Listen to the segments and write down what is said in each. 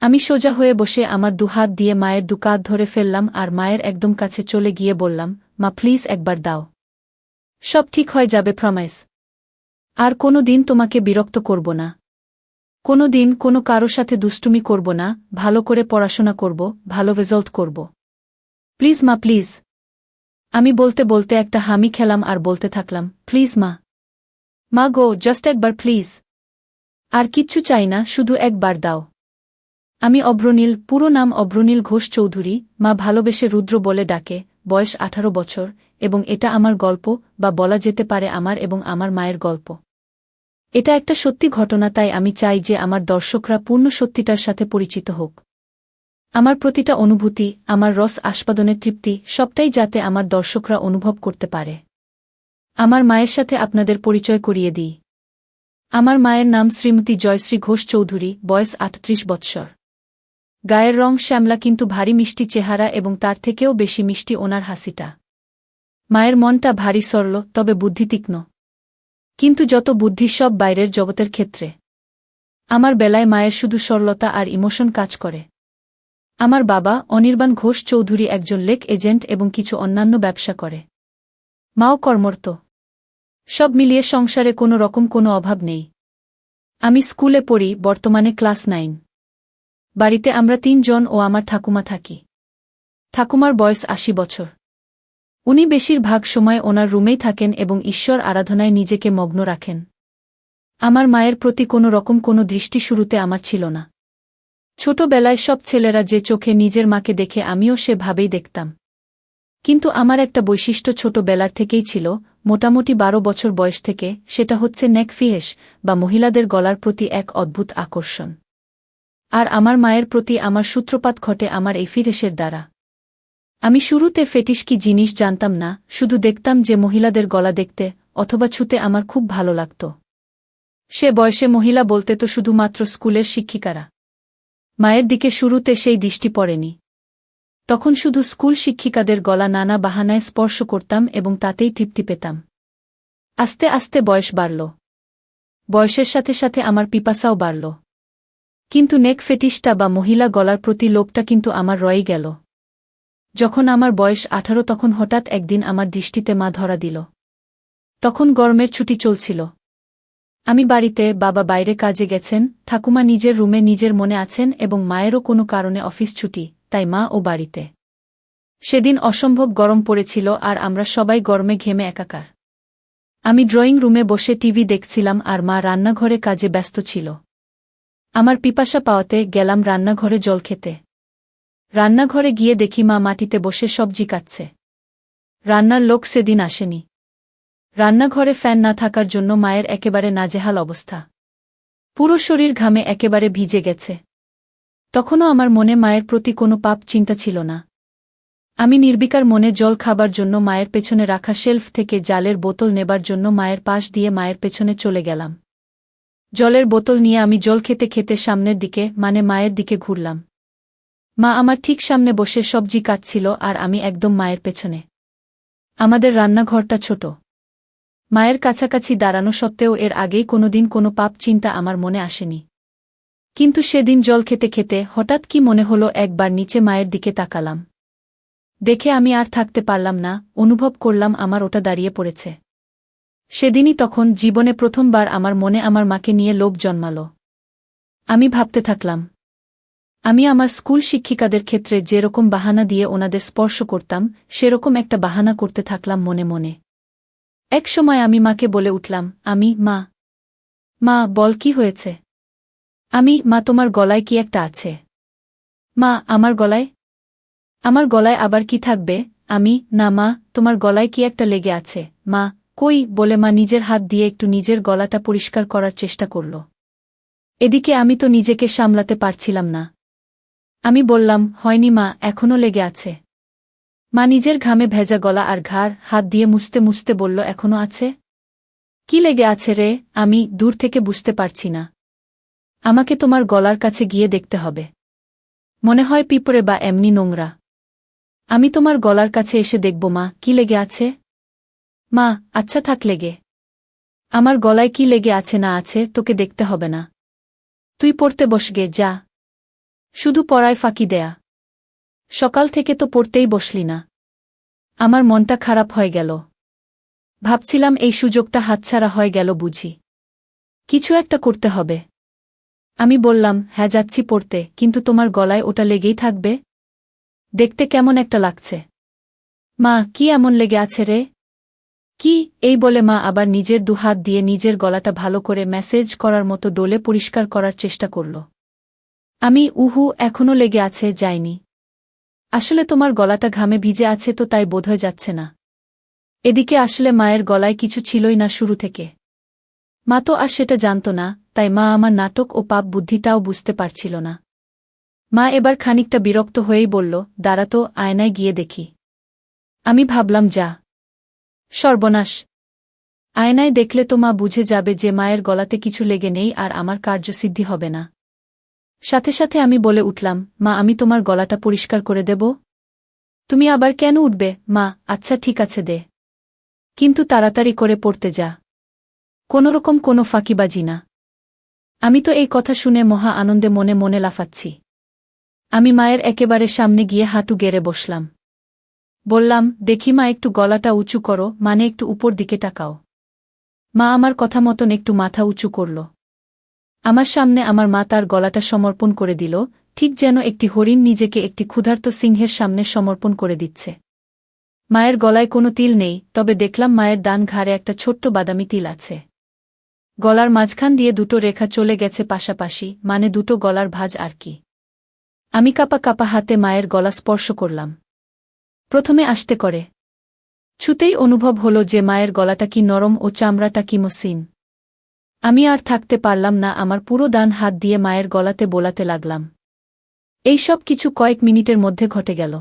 আমি সোজা হয়ে বসে আমার দুহাত দিয়ে মায়ের দুকাত ধরে ফেললাম আর মায়ের একদম কাছে চলে গিয়ে বললাম, মা প্লিজ একবার দাও। সব ঠিক হয়ে যাবে, প্রমিস। আর কোনো দিন তোমাকে বিরক্ত করব না। কোনো দিন কোনো কারো সাথে দুষ্টুমি করব না, ভালো করে পড়াশোনা করব, ভালো রেজাল্ট করব। প্লিজ মা, প্লিজ। আমি বলতে বলতে একটা হামি খেলাম আর বলতে থাকলাম, প্লিজ মা। মা গো, জাস্ট একবার প্লিজ। আর কিচ্ছু চাই না, শুধু একবার দাও। আমি অভ্রনীল, পুরো নাম অভ্রনীল ঘোষ চৌধুরী, মা ভালোবেসে রুদ্র বলে ডাকে, বয়স 18 বছর, এবং এটা আমার গল্প, বা বলা যেতে পারে আমার এবং আমার মায়ের গল্প। এটা একটা সত্যি ঘটনা, তাই আমি চাই যে আমার দর্শকরা পূর্ণ সত্যিটার সাথে পরিচিত হোক। আমার প্রতিটা অনুভূতি, আমার রস আস্বাদনের তৃপ্তি, সবটাই যাতে আমার দর্শকরা অনুভব করতে পারে। আমার মায়ের সাথে আপনাদের পরিচয় করিয়ে দিই। আমার মায়ের নাম শ্রীমতী জয়শ্রী ঘোষ চৌধুরী, বয়স 38 বৎসর। গায়ের রং শ্যামলা, কিন্তু ভারী মিষ্টি চেহারা, এবং তার থেকেও বেশি মিষ্টি ওনার হাসিটা। মায়ের মনটা ভারী সরল, তবে বুদ্ধি তীক্ষ্ণ। কিন্তু যত বুদ্ধি সব বাইরের জগতের ক্ষেত্রে। আমার বেলায় মায়ের শুধু সরলতা আর ইমোশন কাজ করে। আমার বাবা অনির্বাণ ঘোষ চৌধুরী একজন লেক এজেন্ট এবং কিছু অন্যান্য ব্যবসা করে। মাও কর্মরত। সব মিলিয়ে সংসারে কোনো রকম কোনো অভাব নেই। আমি স্কুলে পড়ি, বর্তমানে ক্লাস 9। বাড়িতে আমরা 3 জন ও আমার ঠাকুমা থাকি। ঠাকুমার বয়স 80 বছর। উনি বেশিরভাগ সময় ওনার রুমেই থাকেন এবং ঈশ্বর আরাধনায় নিজেকে মগ্ন রাখেন। আমার মায়ের প্রতি কোনো রকম কোনো দৃষ্টি শুরুতে আমার ছিল না। ছোটবেলায় সব ছেলেরা যে চোখে নিজের মাকে দেখে, আমিও সেভাবেই দেখতাম। কিন্তু আমার একটা বৈশিষ্ট্য ছোটবেলার থেকেই ছিল, মোটামুটি 12 বছর বয়স থেকে, সেটা হচ্ছে নেক ফিহেস, বা মহিলাদের গলার প্রতি এক অদ্ভুত আকর্ষণ। আর আমার মায়ের প্রতি আমার সূত্রপাত ঘটে আমার এই ফিহেসের দ্বারা। আমি শুরুতে ফেটিশ কি জিনিস জানতাম না, শুধু দেখতাম যে মহিলাদের গলা দেখতে অথবা ছুতে আমার খুব ভালো লাগত। সে বয়সে মহিলা বলতে তো শুধুমাত্র স্কুলের শিক্ষিকারা। মায়ের দিকে শুরুতে সেই দৃষ্টি পড়েনি। তখন শুধু স্কুল শিক্ষিকাদের গলা নানা বাহানায় স্পর্শ করতাম এবং তাতেই তৃপ্তি পেতাম। আস্তে আস্তে বয়স বাড়ল। বয়সের সাথে সাথে আমার পিপাসাও বাড়ল। কিন্তু নেক ফেটিশটা বা মহিলা গলার প্রতি লোভটা কিন্তু আমার রয়ে গেল। যখন আমার বয়স 18, তখন হঠাৎ একদিন আমার দৃষ্টিতে মা ধরা দিল। তখন গরমের ছুটি চলছিল। আমি বাড়িতে, বাবা বাইরে কাজে গেছেন, ঠাকুমা নিজের রুমে নিজের মনে আছেন এবং মায়েরও কোনো কারণে অফিস ছুটি, তাই মা ও বাড়িতে। সেদিন অসম্ভব গরম পড়েছিল আর আমরা সবাই গরমে ঘেমে একাকার। আমি ড্রয়িং রুমে বসে টিভি দেখছিলাম আর মা রান্নাঘরে কাজে ব্যস্ত ছিল। আমার পিপাসা পাওয়াতে গেলাম রান্নাঘরে জল খেতে। রান্নাঘরে গিয়ে দেখি মা মাটিতে বসে সবজি কাটছে। রান্নার লোক সেদিন আসেনি। রান্নাঘরে ফ্যান না থাকার জন্য মায়ের একেবারে নাজেহাল অবস্থা। পুরো শরীর ঘামে একেবারে ভিজে গেছে। তখনও আমার মনে মায়ের প্রতি কোনো পাপ চিন্তা ছিল না। আমি নির্বিকার মনে জল খাবার জন্য মায়ের পেছনে রাখা শেলফ থেকে জালের বোতল নেবার জন্য মায়ের পাশ দিয়ে মায়ের পেছনে চলে গেলাম। জলের বোতল নিয়ে আমি জল খেতে খেতে সামনের দিকে, মানে মায়ের দিকে ঘুরলাম। মা আমার ঠিক সামনে বসে সবজি কাটছিল আর আমি একদম মায়ের পেছনে। আমাদের রান্নাঘরটা ছোট। মায়ের কাছাকাছি দাঁড়ানো সত্ত্বেও এর আগেই কোনোদিন কোনো পাপ চিন্তা আমার মনে আসেনি। কিন্তু সেদিন জল খেতে খেতে হঠাৎ কি মনে হলো, একবার নিচে মায়ের দিকে তাকালাম। দেখে আমি আর থাকতে পারলাম না, অনুভব করলাম আমার ওটা দাঁড়িয়ে পড়েছে। সেদিনই তখন জীবনে প্রথমবার আমার মনে আমার মাকে নিয়ে লোভ জন্মাল। আমি ভাবতে থাকলাম, আমি আমার স্কুল শিক্ষিকাদের ক্ষেত্রে যেরকম বাহানা দিয়ে ওনাদের স্পর্শ করতাম, সেরকম একটা বাহানা করতে থাকলাম মনে মনে। এক সময় আমি মাকে বলে উঠলাম, মা, মা বল কি হয়েছে? মা তোমার গলায় কি একটা আছে? মা আমার গলায়? আমার গলায় আবার কি থাকবে? না মা, তোমার গলায় কি একটা লেগে আছে। মা, কই, বলে মা নিজের হাত দিয়ে একটু নিজের গলাটা পরিষ্কার করার চেষ্টা করল। এদিকে আমি তো নিজেকে সামলাতে পারছিলাম না। আমি বললাম, হয়নি মা, এখনও লেগে আছে। মা নিজের ঘামে ভেজা গলা আর ঘাড় হাত দিয়ে মুছতে মুছতে বলল, এখনও আছে? কি লেগে আছে রে? আমি দূর থেকে বুঝতে পারছি না। আমাকে তোমার গলার কাছে গিয়ে দেখতে হবে। মনে হয় পিঁপড়ে বা এমনি নোংরা। আমি তোমার গলার কাছে এসে দেখব মা, কি লেগে আছে। মা, আচ্ছা থাক লেগে। আমার গলায় কি লেগে আছে না আছে তোকে দেখতে হবে না। তুই পড়তে বসগে, যা। শুধু পড়ায় ফাঁকি দেয়া। সকাল থেকে তো পড়তেই বসলি না। আমার মনটা খারাপ হয়ে গেল। ভাবছিলাম এই সুযোগটা হাতছাড়া হয়ে গেল বুঝি। কিছু একটা করতে হবে। আমি বললাম, হ্যাঁ যাচ্ছি পড়তে, কিন্তু তোমার গলায় ওটা লেগেই থাকবে? দেখতে কেমন একটা লাগছে। মা, কি এমন লেগে আছে রে? কি? এই বলে মা আবার নিজের দুহাত দিয়ে নিজের গলাটা ভালো করে ম্যাসেজ করার মতো ডোলে পরিষ্কার করার চেষ্টা করল। আমি, উহু, এখনো লেগে আছে, যায়নি। আসলে তোমার গলাটা ঘামে ভিজে আছে তো তাই বোধহয় যাচ্ছে না। এদিকে আসলে মায়ের গলায় কিছু ছিলই না শুরু থেকে। মা তো আর সেটা জানত না, তাই মা আমার নাটক ও পাপ বুদ্ধিটাও বুঝতে পারছিল না। মা এবার খানিকটা বিরক্ত হয়েই বলল, দাঁড়া তো, আয়নায় গিয়ে দেখি। আমি ভাবলাম, যা সর্বনাশ! আয়নায় দেখলে তো মা বুঝে যাবে যে মায়ের গলাতে কিছু লেগে নেই আর আমার কার্যসিদ্ধি হবে না। সাথে সাথে আমি বলে উঠলাম, মা, আমি তোমার গলাটা পরিষ্কার করে দেব। তুমি আবার কেন উঠবে? মা, আচ্ছা ঠিক আছে দে, কিন্তু তাড়াতাড়ি করে পড়তে যা। কোনোরকম কোনো ফাঁকিবাজি না। আমি তো এই কথা শুনে মহা আনন্দে মনে মনে লাফাচ্ছি। আমি মায়ের একেবারে সামনে গিয়ে হাঁটু গেড়ে বসলাম। বললাম, দেখি মা, একটু গলাটা উঁচু করো, মানে একটু উপর দিকে তাকাও। মা আমার কথা মতন একটু মাথা উঁচু করল। আমার সামনে আমার মা তার গলাটা সমর্পণ করে দিল, ঠিক যেন একটি হরিণ নিজেকে একটি ক্ষুধার্ত সিংহের সামনে সমর্পণ করে দিচ্ছে। মায়ের গলায় কোনো তিল নেই, তবে দেখলাম মায়ের ডান ঘাড়ে একটা ছোট্ট বাদামি তিল আছে। গলার মাঝখান দিয়ে দুটো রেখা চলে গেছে পাশাপাশি, মানে দুটো গলার ভাঁজ আর কি। আমি কাপা কাপা হাতে মায়ের গলা স্পর্শ করলাম। প্রথমে আস্তে করে। ছুতেই অনুভব হলো যে মায়ের গলাটা কি নরম ও চামড়াটা কি মসৃণ। আমি আর থাকতে পারলাম না, আমার পুরো ডান হাত দিয়ে মায়ের গলাতে বোলাতে লাগলাম। এই সব কিছু কয়েক মিনিটের মধ্যে ঘটে গেল।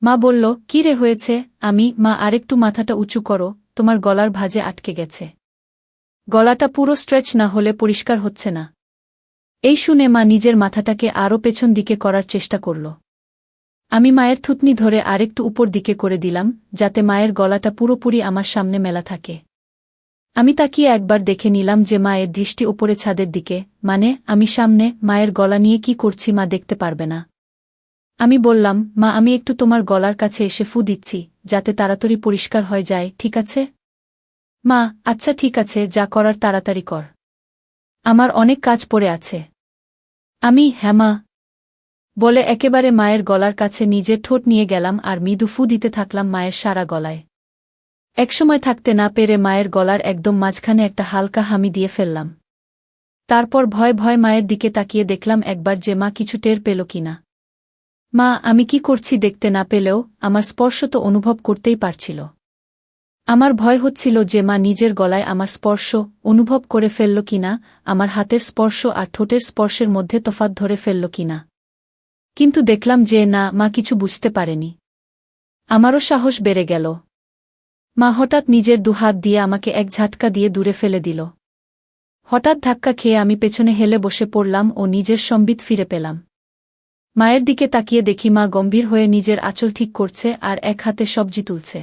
মা বলল, কি রে হয়েছে? আমি, মা, আরেকটু মাথাটা উঁচু করো, তোমার গলার ভাঁজে আটকে গেছে। গলাটা পুরো স্ট্রেচ না হলে পরিষ্কার হচ্ছে না। এই শুনে মা নিজের মাথাটাকে আরও পেছন দিকে করার চেষ্টা করল। আমি মায়ের থুতনি ধরে আরেকটু উপর দিকে করে দিলাম, যাতে মায়ের গলাটা পুরোপুরি আমার সামনে মেলা থাকে। আমি তাকিয়ে একবার দেখে নিলাম যে মায়ের দৃষ্টি ওপরে ছাদের দিকে, মানে আমি সামনে। মায়ের গলা নিয়ে কি করছি মা দেখতে পারবে না। আমি বললাম, মা, আমি একটু তোমার গলার কাছে এসে ফু দিচ্ছি, যাতে তাড়াতাড়ি পরিষ্কার হয়ে যায়, ঠিক আছে? মা, আচ্ছা ঠিক আছে, যা করার তাড়াতাড়ি কর। আমার অনেক কাজ পড়ে আছে। আমি, হ্যাঁ মা বলে একেবারে মায়ের গলার কাছে নিজের ঠোঁট নিয়ে গেলাম আর মৃদু ফু দিতে থাকলাম মায়ের সারা গলায়। একসময় থাকতে না পেরে মায়ের গলার একদম মাঝখানে একটা হালকা হামি দিয়ে ফেললাম। তারপর ভয় ভয় মায়ের দিকে তাকিয়ে দেখলাম একবার যে মা কিছু টের পেল কিনা। মা আমি কি করছি দেখতে না পেলেও আমার স্পর্শ তো অনুভব করতেই পারছিল। আমার ভয় হচ্ছিল যে মা নিজের গলায় আমার স্পর্শ অনুভব করে ফেলল কিনা, আমার হাতের স্পর্শ আর ঠোঁটের স্পর্শের মধ্যে তফাৎ ধরে ফেলল কিনা। কিন্তু দেখলাম যে না, মা কিছু বুঝতে পারেনি। আমারও সাহস বেড়ে গেল। মা হঠাৎ নিজের দুহাত দিয়ে আমাকে এক ঝাটকা দিয়ে দূরে ফেলে দিল। হঠাৎ ধাক্কা খেয়ে আমি পেছনে হেলে বসে পড়লাম ও নিজের সম্বিত ফিরে পেলাম। মায়ের দিকে তাকিয়ে দেখি মা গম্ভীর হয়ে নিজের আঁচল ঠিক করছে আর এক হাতে সবজি তুলছে।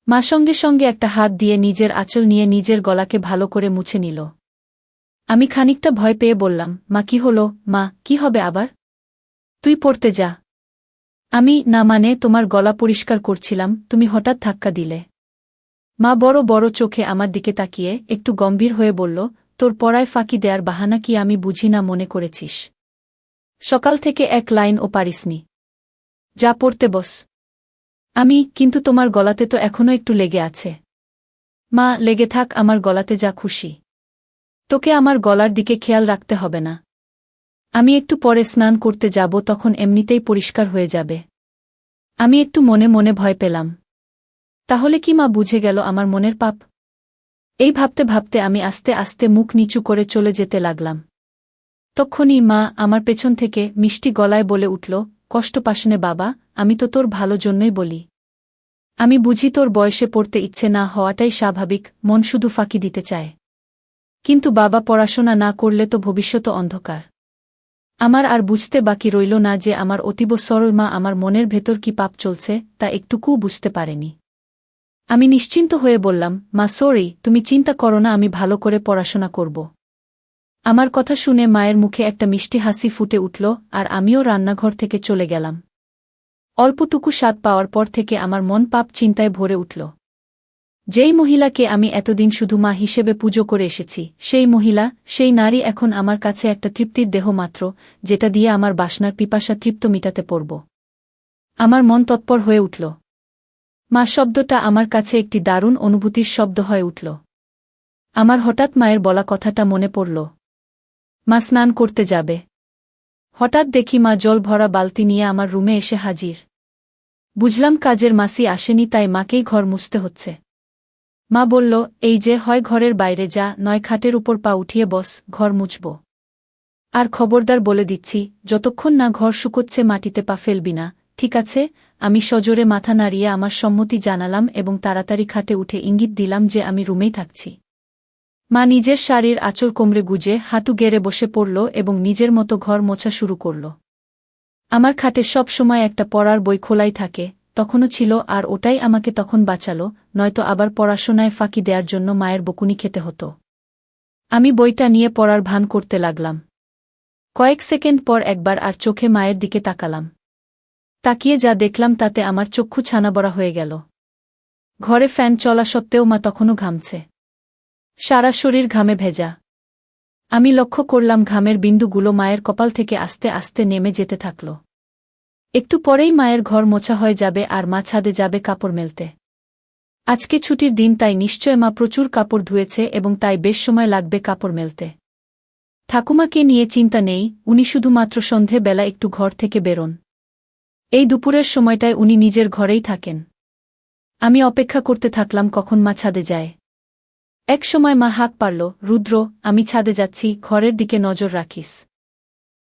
মা সঙ্গে সঙ্গে একটা হাত দিয়ে নিজের আঁচল নিয়ে নিজের গলাকে ভালো করে মুছে নিল। আমি খানিকটা ভয় পেয়ে বললাম, মা কি হলো? মা, কি হবে আবার? তুই পড়তে যা। আমি, না মানে তোমার গলা পরিষ্কার করছিলাম, তুমি হঠাৎ ধাক্কা দিলে। মা বড় বড় চোখে আমার দিকে তাকিয়ে একটু গম্ভীর হয়ে বলল, তোর পড়ায় ফাঁকি দেয়ার বাহানা কি আমি বুঝি না মনে করেছিস? সকাল থেকে এক লাইনও পারিসনি। যা পড়তে বস। আমি, কিন্তু তোমার গলাতে তো এখনো একটু লেগে আছে। মা, লেগে থাক আমার গলাতে যা খুশি। তোকে আমার গলার দিকে খেয়াল রাখতে হবে না। আমি একটু পরে স্নান করতে যাব, তখন এমনিতেই পরিষ্কার হয়ে যাবে। আমি একটু মনে মনে ভয় পেলাম। তাহলে কি মা বুঝে গেল আমার মনের পাপ? এই ভাবতে ভাবতে আমি আস্তে আস্তে মুখ নিচু করে চলে যেতে লাগলাম। তক্ষুনি মা আমার পেছন থেকে মিষ্টি গলায় বলে উঠল, কষ্ট পাসনে বাবা, আমি তো তোর ভালো জন্যই বলি। আমি বুঝি তোর বয়সে পড়তে ইচ্ছে না হওয়াটাই স্বাভাবিক, মন শুধু ফাঁকি দিতে চায়। কিন্তু বাবা, পড়াশোনা না করলে তো ভবিষ্যৎ অন্ধকার। আমার আর বুঝতে বাকি রইল না যে আমার অতীব সরল মা আমার মনের ভেতর কি পাপ চলছে তা একটুকুও বুঝতে পারেনি। আমি নিশ্চিন্ত হয়ে বললাম, মা সরি, তুমি চিন্তা করো না, আমি ভালো করে পড়াশোনা করব। আমার কথা শুনে মায়ের মুখে একটা মিষ্টি হাসি ফুটে উঠল, আর আমিও রান্নাঘর থেকে চলে গেলাম। অল্পটুকু স্বাদ পাওয়ার পর থেকে আমার মন পাপ চিন্তায় ভরে উঠল। যেই মহিলাকে আমি এতদিন শুধু মা হিসেবে পুজো করে এসেছি, সেই মহিলা, সেই নারী এখন আমার কাছে একটা তৃপ্তির দেহ মাত্র, যেটা দিয়ে আমার বাসনার পিপাসা তৃপ্ত মিটাতে পারব। আমার মন তৎপর হয়ে উঠল। মা শব্দটা আমার কাছে একটি দারুণ অনুভূতির শব্দ হয়ে উঠল। আমার হঠাৎ মায়ের বলা কথাটা মনে পড়ল। মা স্নান করতে যাবে। হঠাৎ দেখি মা জল ভরা বালতি নিয়ে আমার রুমে এসে হাজির। বুঝলাম কাজের মাসি আসেনি, তাই মাকেই ঘর মুছতে হচ্ছে। মা বলল, এই যে, হয় ঘরের বাইরে যা, নয় খাটের উপর পা উঠিয়ে বস, ঘর মুছব। আর খবরদার বলে দিচ্ছি, যতক্ষণ না ঘর শুকোচ্ছে মাটিতে পা ফেলবি না, ঠিক আছে? আমি সজোরে মাথা নাড়িয়ে আমার সম্মতি জানালাম এবং তাড়াতাড়ি খাটে উঠে ইঙ্গিত দিলাম যে আমি রুমেই থাকছি। মা নিজের শাড়ির আঁচল কোমরে গুজে হাঁটু গেড়ে বসে পড়ল এবং নিজের মতো ঘর মোছা শুরু করল। আমার খাটে সব সময় একটা পড়ার বই খোলাই থাকে, তখনও ছিল, আর ওটাই আমাকে তখন বাঁচাল, নয়তো আবার পড়াশোনায় ফাঁকি দেওয়ার জন্য মায়ের বকুনি খেতে হতো। আমি বইটা নিয়ে পড়ার ভান করতে লাগলাম। কয়েক সেকেন্ড পর একবার আর চোখে মায়ের দিকে তাকালাম। তাকিয়ে যা দেখলাম তাতে আমার চক্ষু ছানাবড়া হয়ে গেল। ঘরে ফ্যান চলা সত্ত্বেও মা তখনও ঘামছে। সারা শরীর ঘামে ভেজা। আমি লক্ষ্য করলাম ঘামের বিন্দুগুলো মায়ের কপাল থেকে আস্তে আস্তে নেমে যেতে থাকল। একটু পরেই মায়ের ঘর মোছা হয়ে যাবে আর মা ছাদে যাবে কাপড় মেলতে। আজকে ছুটির দিন, তাই নিশ্চয় মা প্রচুর কাপড় ধুয়েছে এবং তাই বেশ সময় লাগবে কাপড় মেলতে। ঠাকুমাকে নিয়ে চিন্তা নেই, উনি শুধুমাত্র সন্ধে বেলা একটু ঘর থেকে বেরোন। এই দুপুরের সময়টায় উনি নিজের ঘরেই থাকেন। আমি অপেক্ষা করতে থাকলাম কখন মা ছাদে যায়। এক সময় মা হাঁক পারল, রুদ্র, আমি ছাদে যাচ্ছি, ঘরের দিকে নজর রাখিস।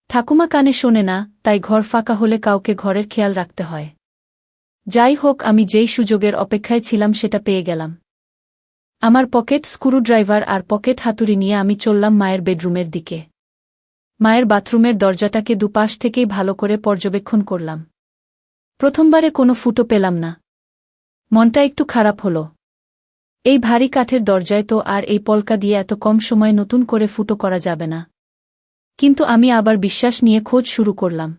ঠাকুমা কানে শোনে না, তাই ঘর ফাঁকা হলে কাউকে ঘরের খেয়াল রাখতে হয়। যাই হোক, আমি যেই সুযোগের অপেক্ষায় ছিলাম সেটা পেয়ে গেলাম। আমার পকেট স্ক্রুড্রাইভার আর পকেট হাতুড়ি নিয়ে আমি চললাম মায়ের বেডরুমের দিকে। মায়ের বাথরুমের দরজাটাকে দুপাশ থেকেই ভালো করে পর্যবেক্ষণ করলাম। প্রথমবারে কোনো ফুটো পেলাম না। মনটা একটু খারাপ হলো। এই ভারী কাঠের দরজায় তো আর এই পলকা দিয়ে এত কম সময়ে নতুন করে ফুটো করা যাবে না। কিন্তু আমি আবার বিশ্বাস নিয়ে খোঁজ শুরু করলাম।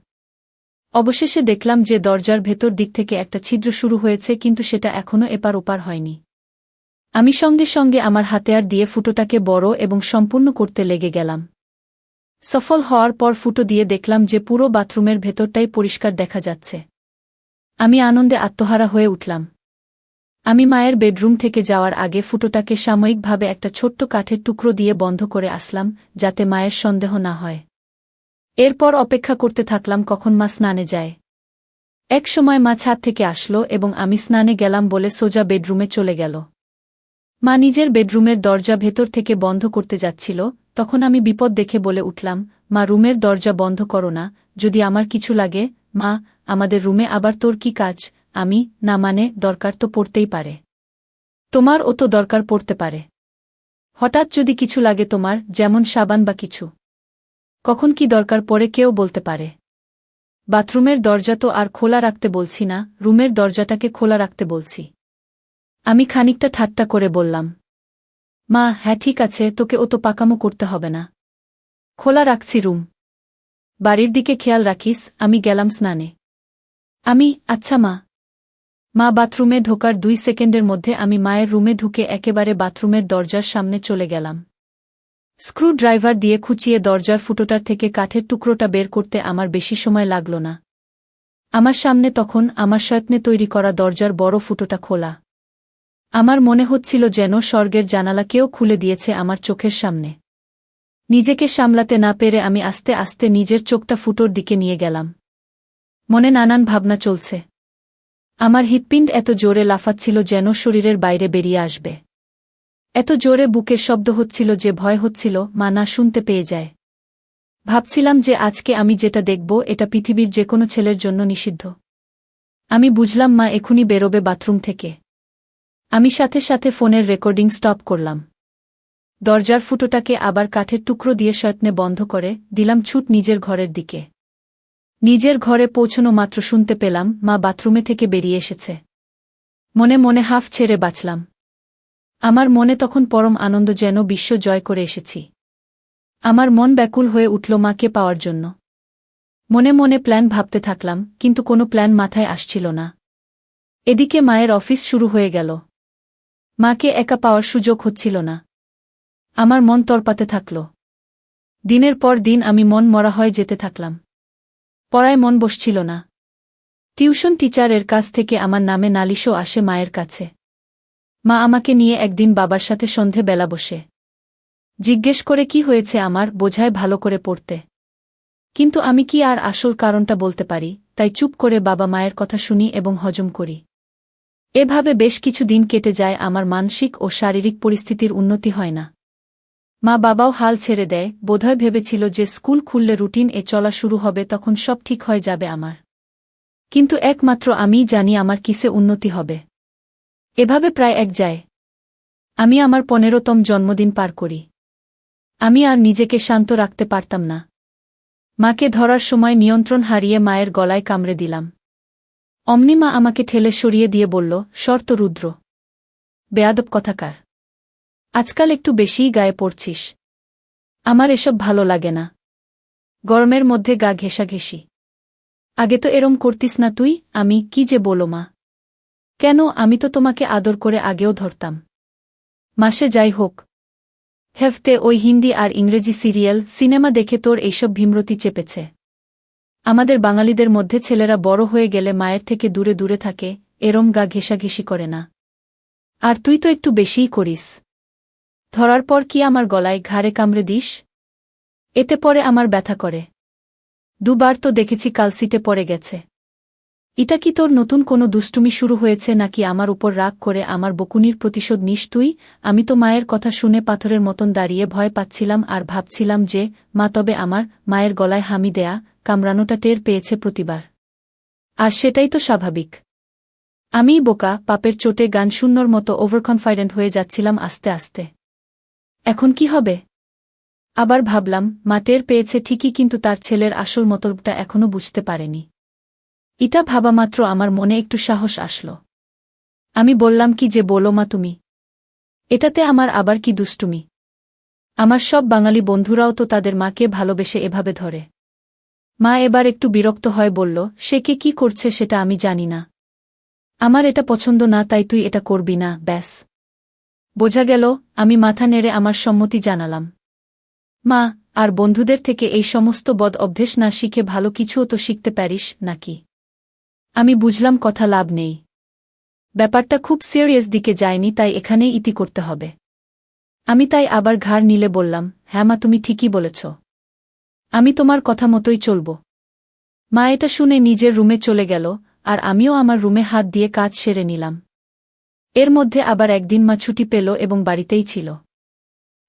অবশেষে দেখলাম যে দরজার ভেতর দিক থেকে একটা ছিদ্র শুরু হয়েছে, কিন্তু সেটা এখনও এপার ওপার হয়নি। আমি সঙ্গে সঙ্গে আমার হাতিয়ার দিয়ে ফুটোটাকে বড় এবং সম্পূর্ণ করতে লেগে গেলাম। সফল হওয়ার পর ফুটো দিয়ে দেখলাম যে পুরো বাথরুমের ভেতরটাই পরিষ্কার দেখা যাচ্ছে। আমি আনন্দে আত্মহারা হয়ে উঠলাম। আমি মায়ের বেডরুম থেকে যাওয়ার আগে ফুটোটাকে সাময়িকভাবে একটা ছোট্ট কাঠের টুকরো দিয়ে বন্ধ করে আসলাম, যাতে মায়ের সন্দেহ না হয়। এরপর অপেক্ষা করতে থাকলাম কখন মা স্নানে যায়। এক সময় মা ছাদ থেকে আসলো এবং আমি স্নানে গেলাম বলে সোজা বেডরুমে চলে গেল। মা নিজের বেডরুমের দরজা ভেতর থেকে বন্ধ করতে যাচ্ছিল, তখন আমি বিপদ দেখে বলে উঠলাম, মা, রুমের দরজা বন্ধ করো না, যদি আমার কিছু লাগে। মা, আমাদের রুমে আবার তোর কি কাজ? আমি, না মানে, দরকার তো পড়তেই পারে। তোমার ও তো দরকার পড়তে পারে। হঠাৎ যদি কিছু লাগে তোমার, যেমন সাবান বা কিছু। কখন কি দরকার পড়ে কেউ বলতে পারে। বাথরুমের দরজা তো আর খোলা রাখতে বলছি না, রুমের দরজাটাকে খোলা রাখতে বলছি। আমি খানিকটা ঠাট্টা করে বললাম। মা, হ্যাঁ ঠিক আছে, তোকে ও তো পাকামো করতে হবে না। খোলা রাখছি রুম। বাড়ির দিকে খেয়াল রাখিস। আমি গেলাম স্নানে। আচ্ছা মা। মা বাথরুমে ঢোকার 2 সেকেন্ডের মধ্যে আমি মায়ের রুমে ঢুকে একেবারে বাথরুমের দরজার সামনে চলে গেলাম। স্ক্রু ড্রাইভার দিয়ে খুঁচিয়ে দরজার ফুটোটার থেকে কাঠের টুকরোটা বের করতে আমার বেশি সময় লাগল না। আমার সামনে তখন আমার যত্নে তৈরি করা দরজার বড় ফুটোটা খোলা। আমার মনে হচ্ছিল যেন স্বর্গের জানালা কেউ খুলে দিয়েছে আমার চোখের সামনে। নিজেকে সামলাতে না পেরে আমি আস্তে আস্তে নিজের চোখটা ফুটোর দিকে নিয়ে গেলাম। মনে নানান ভাবনা চলছে। আমার হৃৎপিণ্ড এত জোরে লাফাচ্ছিল যেন শরীরের বাইরে বেরিয়ে আসবে। এত জোরে বুকের শব্দ হচ্ছিল যে ভয় হচ্ছিল মা না শুনতে পেয়ে যায়। ভাবছিলাম যে আজকে আমি যেটা দেখব এটা পৃথিবীর যে কোনো ছেলের জন্য নিষিদ্ধ। আমি বুঝলাম মা এখুনি বেরোবে বাথরুম থেকে। আমি সাথে সাথে ফোনের রেকর্ডিং স্টপ করলাম। দরজার ফুটোটাকে আবার কাঠের টুকরো দিয়ে যত্নে বন্ধ করে দিলাম ছুট নিজের ঘরের দিকে। নিজের ঘরে পৌঁছনো মাত্র শুনতে পেলাম মা বাথরুমে থেকে বেরিয়ে এসেছে। মনে মনে হাফ ছেড়ে বাঁচলাম। আমার মনে তখন পরম আনন্দ, যেন বিশ্ব জয় করে এসেছি। আমার মন ব্যাকুল হয়ে উঠল মাকে পাওয়ার জন্য। মনে মনে প্ল্যান ভাবতে থাকলাম, কিন্তু কোনো প্ল্যান মাথায় আসছিল না। এদিকে মায়ের অফিস শুরু হয়ে গেল। মাকে একা পাওয়ার সুযোগ হচ্ছিল না। আমার মন তরপাতে থাকল। দিনের পর দিন আমি মন মরা হয়ে যেতে থাকলাম। পড়ায় মন বসছিল না। টিউশন টিচারের কাছ থেকে আমার নামে নালিশও আসে মায়ের কাছে। মা আমাকে নিয়ে একদিন বাবার সাথে সন্ধে বেলা বসে জিজ্ঞেস করে কি হয়েছে আমার, বোঝায় ভালো করে পড়তে। কিন্তু আমি কি আর আসল কারণটা বলতে পারি, তাই চুপ করে বাবা মায়ের কথা শুনি এবং হজম করি। এভাবে বেশ কিছু দিন কেটে যায়, আমার মানসিক ও শারীরিক পরিস্থিতির উন্নতি হয় না। মা বাবাও হাল ছেড়ে দেয়, বোধহয় ভেবেছিল যে স্কুল খুললে রুটিন চলা শুরু হবে, তখন সব ঠিক হয়ে যাবে আমার। কিন্তু একমাত্র আমিই জানি আমার কিসে উন্নতি হবে। এভাবে প্রায় এক যায়। আমি আমার 15তম জন্মদিন পার করি। আমি আর নিজেকে শান্ত রাখতে পারতাম না। মাকে ধরার সময় নিয়ন্ত্রণ হারিয়ে মায়ের গলায় কামড়ে দিলাম। অমনি মা আমাকে ঠেলে সরিয়ে দিয়ে বলল, শর্ত রুদ্র, বেয়াদব কথাকার, আজকাল একটু বেশিই গায়ে পড়ছিস। আমার এসব ভালো লাগে না। গরমের মধ্যে গা ঘেঁষাঘেঁষি। আগে তো এরম করতিস না তুই। আমি কি যে বলো মা। কেন, আমি তো তোমাকে আদর করে আগেও ধরতাম। মাসে যাই হোক, হেফতে ওই হিন্দি আর ইংরেজি সিরিয়াল সিনেমা দেখে তোর এইসব ভীমরতি চেপেছে। আমাদের বাঙালিদের মধ্যে ছেলেরা বড় হয়ে গেলে মায়ের থেকে দূরে দূরে থাকে, এরম গা ঘেঁষাঘেঁষি করে না। আর তুই তো একটু বেশিই করিস। ধরার পর কি আমার গলায় ঘাড়ে কামড়ে দিস? এতে পরে আমার ব্যথা করে। দুবার তো দেখেছি কালসিটে পড়ে গেছে। এটা কি তোর নতুন কোনো দুষ্টুমি শুরু হয়েছে, নাকি আমার উপর রাগ করে আমার বকুনির প্রতিশোধ নিস তুই? আমি তো মায়ের কথা শুনে পাথরের মতন দাঁড়িয়ে ভয় পাচ্ছিলাম আর ভাবছিলাম যে মা তবে আমার মায়ের গলায় হামি দেয়া কামড়ানোটা টের পেয়েছে প্রতিবার। আর সেটাই তো স্বাভাবিক। আমিই বোকা, পাপের চোটে গান শূন্যর মতো ওভারকনফিডেন্ট হয়ে যাচ্ছিলাম আস্তে আস্তে। এখন কি হবে? আবার ভাবলাম, মা টের পেয়েছে ঠিকই, কিন্তু তার ছেলের আসল মতলবটা এখনও বুঝতে পারেনি। এটা ভাবামাত্র আমার মনে একটু সাহস আসল। আমি বললাম, কি যে বলো মা তুমি। এটাতে আমার আবার কি দুষ্টুমি? আমার সব বাঙালি বন্ধুরাও তো তাদের মাকে ভালোবেসে এভাবে ধরে। মা এবার একটু বিরক্ত হয়, বলল, সে কে কি করছে সেটা আমি জানি না। আমার এটা পছন্দ না, তাই তুই এটা করবি না, ব্যাস। বোঝা গেল। আমি মাথা নেড়ে আমার সম্মতি জানালাম। মা, আর বন্ধুদের থেকে এই সমস্ত বদ অভ্যেস না শিখে ভালো কিছুও তো শিখতে পারিস নাকি? আমি বুঝলাম কথা লাভ নেই। ব্যাপারটা খুব সিরিয়াস দিকে যায়নি, তাই এখানেই ইতি করতে হবে। আমি তাই আবার ঘাড় নিলে বললাম, হ্যাঁ মা, তুমি ঠিকই বলেছ। আমি তোমার কথা মতোই চলব। মা এটা শুনে নিজের রুমে চলে গেল, আর আমিও আমার রুমে হাত দিয়ে কাজ সেরে নিলাম। এর মধ্যে আবার একদিন মা ছুটি পেল এবং বাড়িতেই ছিল।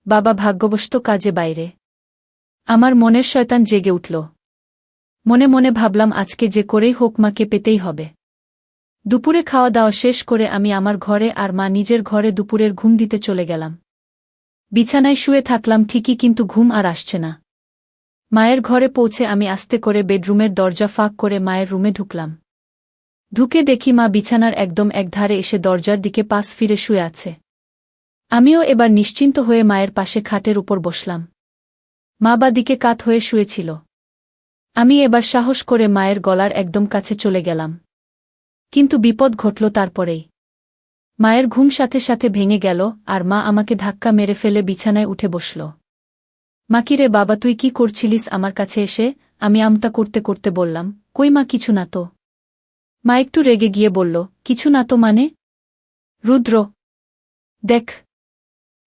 বাবা ভাগ্যবশত কাজে বাইরে। আমার মনের শয়তান জেগে উঠল। মনে মনে ভাবলাম, আজকে যে করেই হোক মাকে পেতেই হবে। দুপুরে খাওয়া দাওয়া শেষ করে আমি আমার ঘরে আর মা নিজের ঘরে দুপুরের ঘুম দিতে চলে গেলাম। বিছানায় শুয়ে থাকলাম ঠিকই, কিন্তু ঘুম আর আসছে না। মায়ের ঘরে পৌঁছে আমি আস্তে করে বেডরুমের দরজা ফাঁক করে মায়ের রুমে ঢুকলাম। ঢুকে দেখি মা বিছানার একদম একধারে এসে দরজার দিকে পাশ ফিরে শুয়ে আছে। আমিও এবার নিশ্চিন্ত হয়ে মায়ের পাশে খাটের উপর বসলাম। মা বা দিকে কাত হয়ে শুয়েছিল। আমি এবার সাহস করে মায়ের গলার একদম কাছে চলে গেলাম। কিন্তু বিপদ ঘটল তারপরেই। মায়ের ঘুম সাথে সাথে ভেঙে গেল, আর মা আমাকে ধাক্কা মেরে ফেলে বিছানায় উঠে বসল। মা, কি রে বাবা, তুই কি করছিলিস আমার কাছে এসে? আমি আমতা করতে করতে বললাম, কই মা, কিছু না তো। মা একটু রেগে গিয়ে বলল, কিছু না তো মানে? রুদ্র, দেখ,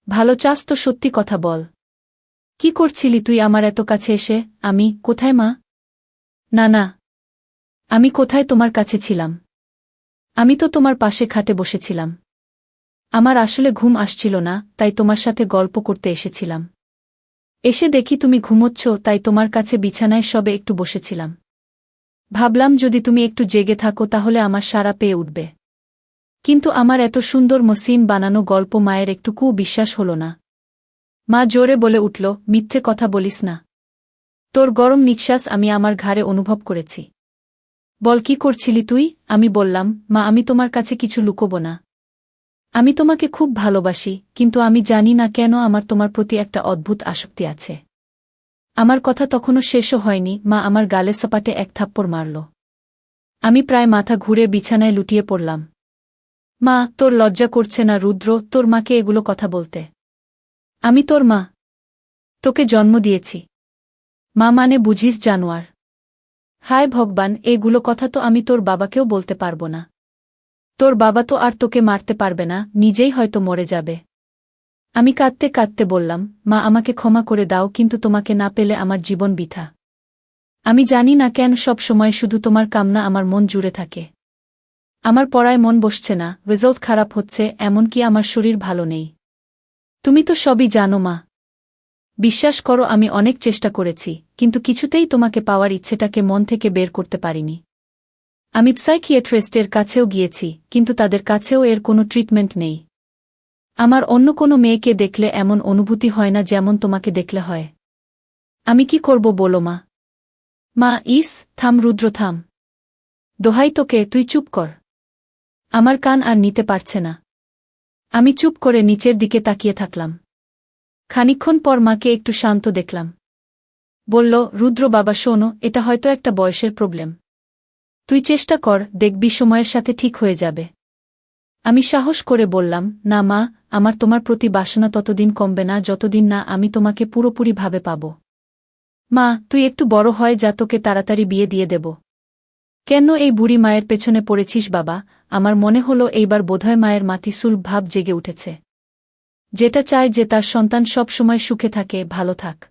ভালো চাস তো সত্যি কথা বল। কি করছিলি তুই আমার এত কাছে এসে? আমি কোথায় মা? না না, আমি কোথায় তোমার কাছে ছিলাম? আমি তো তোমার পাশে খাটে বসেছিলাম। আমার আসলে ঘুম আসছিল না, তাই তোমার সাথে গল্প করতে এসেছিলাম। এসে দেখি তুমি ঘুমোচ্ছ, তাই তোমার কাছে বিছানায় সবে একটু বসেছিলাম। ভাবলাম যদি তুমি একটু জেগে থাকো তাহলে আমার সাড়া পেয়ে উঠবে। কিন্তু আমার এত সুন্দর মসৃণ বানানো গল্প মায়ের একটুকুও বিশ্বাস হল না। মা জোরে বলে উঠল, মিথ্যে কথা বলিস না। তোর গরম নিঃশ্বাস আমি আমার ঘাড়ে অনুভব করেছি। বল, কি করছিলি তুই? আমি বললাম, মা, আমি তোমার কাছে কিছু লুকোব না। আমি তোমাকে খুব ভালোবাসি, কিন্তু আমি জানি না কেন আমার তোমার প্রতি একটা অদ্ভুত আসক্তি আছে। আমার কথা তখনও শেষও হয়নি, মা আমার গালে সপাটে এক থাপ্পড় মারল। আমি প্রায় মাথা ঘুরে বিছানায় লুটিয়ে পড়লাম। মা, তোর লজ্জা করছে না রুদ্র, তোর মাকে এগুলো কথা বলতে? আমি তোর মা। তোকে জন্ম দিয়েছি। মা মানে বুঝিস জানোয়ার? হায় ভগবান, এগুলো কথা তো আমি তোর বাবাকেও বলতে পারব না। তোর বাবা তো আর তোকে মারতে পারবে না, নিজেই হয়তো মরে যাবে। আমি কাঁদতে কাঁদতে বললাম, মা আমাকে ক্ষমা করে দাও, কিন্তু তোমাকে না পেলে আমার জীবন বৃথা। আমি জানি না কেন সব সময় শুধু তোমার কামনা আমার মন জুড়ে থাকে। আমার পড়ায় মন বসছে না, রেজাল্ট খারাপ হচ্ছে, এমনকি আমার শরীর ভালো নেই। তুমি তো সবই জানো মা। বিশ্বাস করো, আমি অনেক চেষ্টা করেছি, কিন্তু কিছুতেই তোমাকে পাওয়ার ইচ্ছেটাকে মন থেকে বের করতে পারিনি। আমি সাইকিয়াট্রিস্টের কাছেও গিয়েছি, কিন্তু তাদের কাছেও এর কোনো ট্রিটমেন্ট নেই। আমার অন্য কোনো মেয়েকে দেখলে এমন অনুভূতি হয় না যেমন তোমাকে দেখলে হয়। আমি কি করব বলো মা? মা, থাম রুদ্র, থাম। দোহাই তোকে, তুই চুপ কর। আমার কান আর নিতে পারছে না। আমি চুপ করে নিচের দিকে তাকিয়ে থাকলাম। খানিকক্ষণ পর মাকে একটু শান্ত দেখলাম। বলল, রুদ্র বাবা শোনো, এটা হয়তো একটা বয়সের প্রবলেম। তুই চেষ্টা কর, দেখবি সময়ের সাথে ঠিক হয়ে যাবে। আমি সাহস করে বললাম, না মা, আমার তোমার প্রতি বাসনা ততদিন কমবে না যতদিন না আমি তোমাকে পুরোপুরিভাবে পাব। মা, তুই একটু বড় হয় যা, তোকে তাড়াতাড়ি বিয়ে দিয়ে দেব। কেন এই বুড়ি মায়ের পেছনে পড়েছিস বাবা? আমার মনে হলো এইবার বোধহয় মায়ের মাতিসুল ভাব জেগে উঠেছে। যেটা চায় যে তার সন্তান সব সময় সুখে থাকে, ভালো থাক।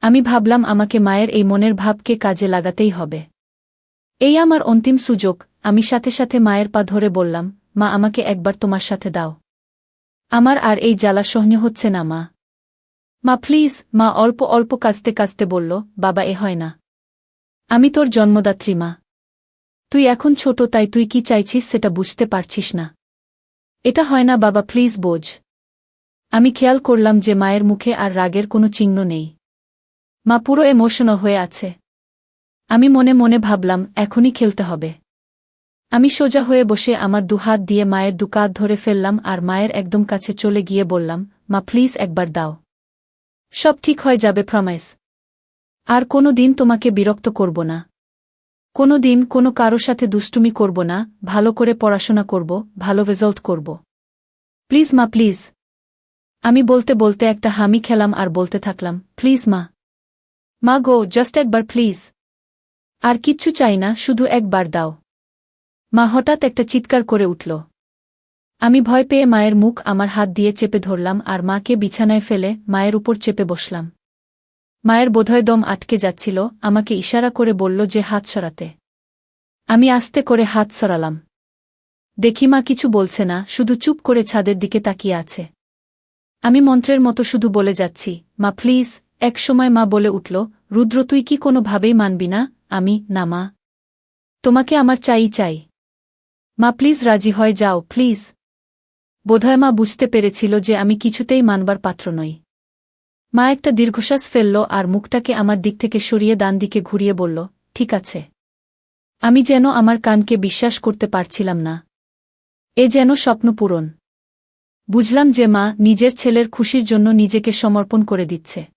আমি ভাবলাম আমাকে মায়ের এই মনের ভাবকে কাজে লাগাতেই হবে। এই আমার অন্তিম সুযোগ। আমি সাথে সাথে মায়ের পা ধরে বললাম, মা আমাকে একবার তোমার সাথে দাও। আমার আর এই জ্বালা সহ্য হচ্ছে না মা। মা প্লিজ। মা অল্প অল্প কাঁদতে কাঁদতে বলল, বাবা এ হয় না। আমি তোর জন্মদাত্রী মা। তুই এখন ছোট, তাই তুই কি চাইছিস সেটা বুঝতে পারছিস না। এটা হয় না বাবা, প্লিজ বোঝ। আমি খেয়াল করলাম যে মায়ের মুখে আর রাগের কোনো চিহ্ন নেই। মা পুরো ইমোশনাল হয়ে আছে। আমি মনে মনে ভাবলাম, এখনই খেলতে হবে। আমি সোজা হয়ে বসে আমার দুহাত দিয়ে মায়ের দুকাঁধ ধরে ফেললাম আর মায়ের একদম কাছে চলে গিয়ে বললাম, মা প্লিজ একবার দাও। সব ঠিক হয়ে যাবে, প্রমিস। আর কোনো দিন তোমাকে বিরক্ত করব না। কোনো দিন কোনো কারো সাথে দুষ্টুমি করব না, ভালো করে পড়াশোনা করব, ভালো রেজাল্ট করব। প্লিজ মা, প্লিজ। আমি বলতে বলতে একটা হামি খেলাম আর বলতে থাকলাম, প্লিজ মা। মা গো, জাস্ট একবার প্লিজ। আর কিচ্ছু চাই না, শুধু একবার দাও। মা হঠাৎ একটা চিৎকার করে উঠল। আমি ভয় পেয়ে মায়ের মুখ আমার হাত দিয়ে চেপে ধরলাম আর মাকে বিছানায় ফেলে মায়ের উপর চেপে বসলাম। মায়ের বোধহয় দম আটকে যাচ্ছিল, আমাকে ইশারা করে বলল যে হাত সরাতে। আমি আস্তে করে হাত সরালাম। দেখি মা কিছু বলছে না, শুধু চুপ করে ছাদের দিকে তাকিয়ে আছে। আমি মন্ত্রের মতো শুধু বলে যাচ্ছি, মা প্লিজ। এক সময় মা বলে উঠল, রুদ্র তুই কি কোনোভাবেই মানবি না? আমি, না মা। তোমাকে আমার চাই চাই। মা প্লিজ রাজি হয়ে যাও, প্লিজ। বোধহয় মা বুঝতে পেরেছিল যে আমি কিছুতেই মানবার পাত্র নই। মা একটা দীর্ঘশ্বাস ফেলল আর মুখটাকে আমার দিক থেকে সরিয়ে ডান দিকে ঘুরিয়ে বলল, ঠিক আছে। আমি যেন আমার কানকে বিশ্বাস করতে পারছিলাম না। এ যেন স্বপ্ন পূরণ। বুঝলাম যে মা নিজের ছেলের খুশির জন্য নিজেকে সমর্পণ করে দিচ্ছে।